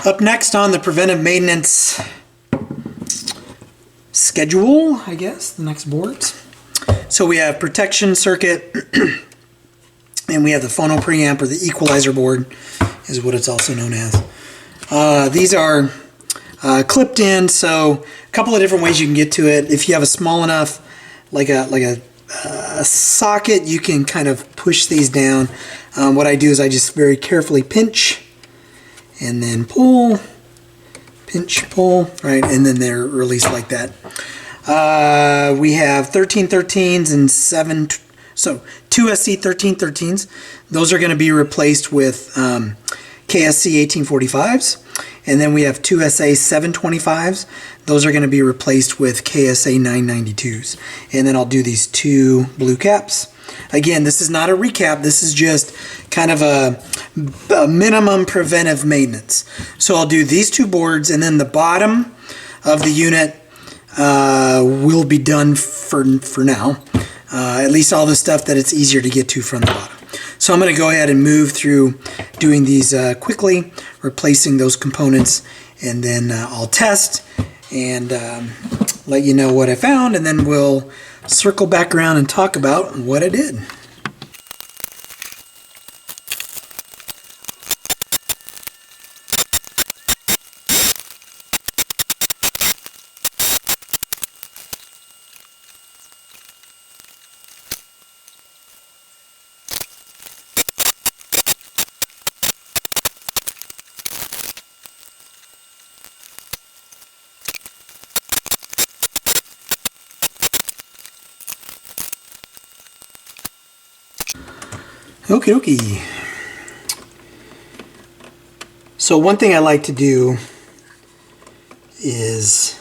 Up next on the preventive maintenance schedule, I guess, the next boards. So we have protection circuit, and we have the phono preamp, or the equalizer board is what it's also known as. These are clipped in, so a couple of different ways you can get to it. If you have a small enough, like a socket, you can kind of push these down. What I do is I just very carefully pinch and then pull, pinch, pull, right, and then they're released like that. We have 1313s and 2SC 1313s. Those are going to be replaced with KSC 1845s. And then we have 2SA 725s. Those are going to be replaced with KSA 992s. And then I'll do these two blue caps. Again, this is not a recap. This is just kind of a minimum preventive maintenance. So I'll do these two boards, and then the bottom of the unit will be done for now. At least all the stuff that it's easier to get to from the bottom. So I'm going to go ahead and move through doing these quickly, replacing those components, and then I'll test and let you know what I found, and then we'll circle back around and talk about what I did. Okie dokie. So one thing I like to do is,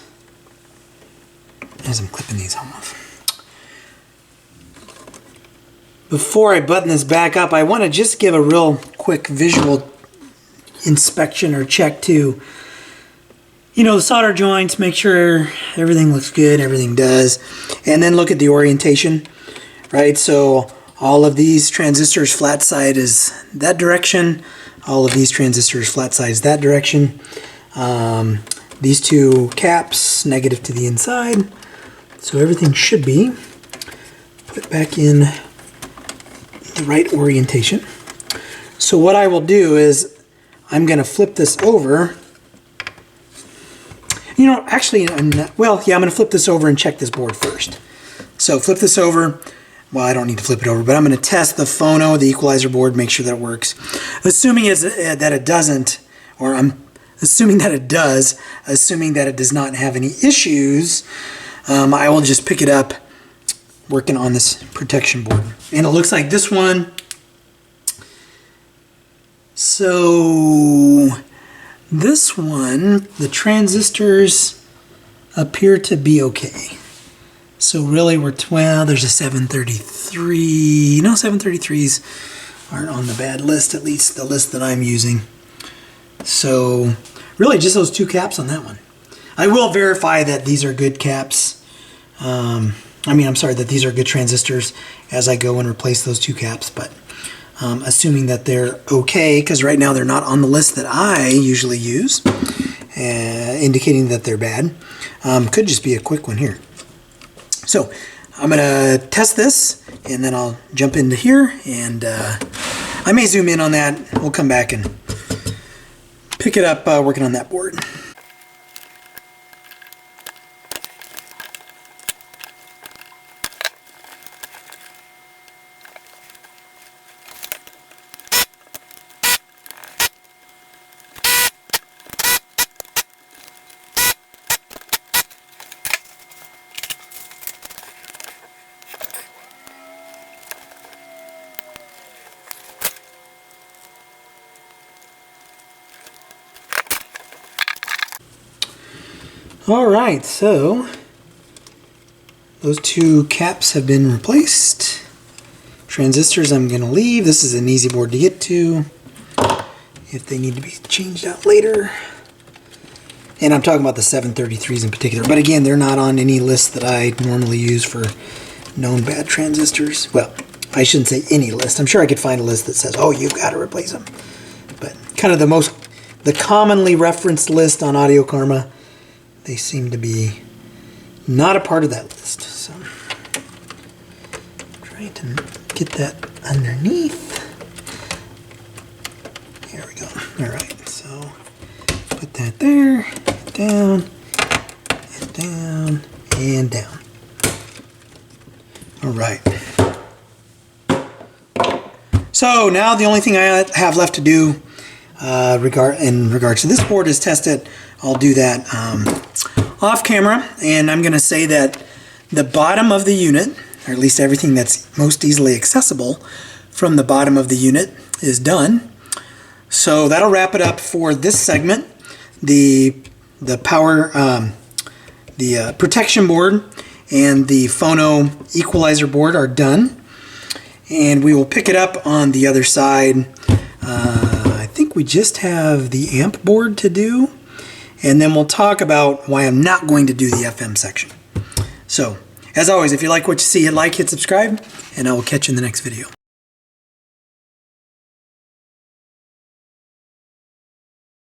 as I'm clipping these off, before I button this back up, I want to just give a real quick visual inspection or check to, the solder joints, make sure everything looks good, everything does, and then look at the orientation, right? So all of these transistors flat side is that direction. All of these transistors flat side is that direction. These two caps negative to the inside. So everything should be put back in the right orientation. So what I will do is I'm going to flip this over. Actually, I'm going to flip this over and check this board first. So flip this over. Well, I don't need to flip it over, but I'm going to test the phono, the equalizer board, make sure that it works. Assuming that it doesn't, or I'm assuming that it does, assuming that it does not have any issues, I will just pick it up working on this protection board. And it looks like this one. So this one, the transistors appear to be okay. So really there's a 733. No, 733s aren't on the bad list, at least the list that I'm using. So really just those two caps on that one. I will verify that these are good caps. That these are good transistors as I go and replace those two caps, but assuming that they're okay, because right now they're not on the list that I usually use, indicating that they're bad. Could just be a quick one here. So I'm going to test this, and then I'll jump into here, and I may zoom in on that. We'll come back and pick it up working on that board. Alright, so those two caps have been replaced. Transistors I'm going to leave. This is an easy board to get to if they need to be changed out later. And I'm talking about the 733s in particular. But again, they're not on any list that I normally use for known bad transistors. Well, I shouldn't say any list. I'm sure I could find a list that says, oh, you've got to replace them. But kind of the the commonly referenced list on Audio Karma, they seem to be not a part of that list. So trying to get that underneath. There we go. All right, so put that there, down, and down, and down. All right. So now the only thing I have left to do in regards to this board is test it. I'll do that off camera, and I'm going to say that the bottom of the unit, or at least everything that's most easily accessible from the bottom of the unit, is done. So that'll wrap it up for this segment. The power, the protection board and the phono equalizer board are done. And we will pick it up on the other side. I think we just have the amp board to do. And then we'll talk about why I'm not going to do the FM section. So, as always, if you like what you see, hit like, hit subscribe, and I will catch you in the next video.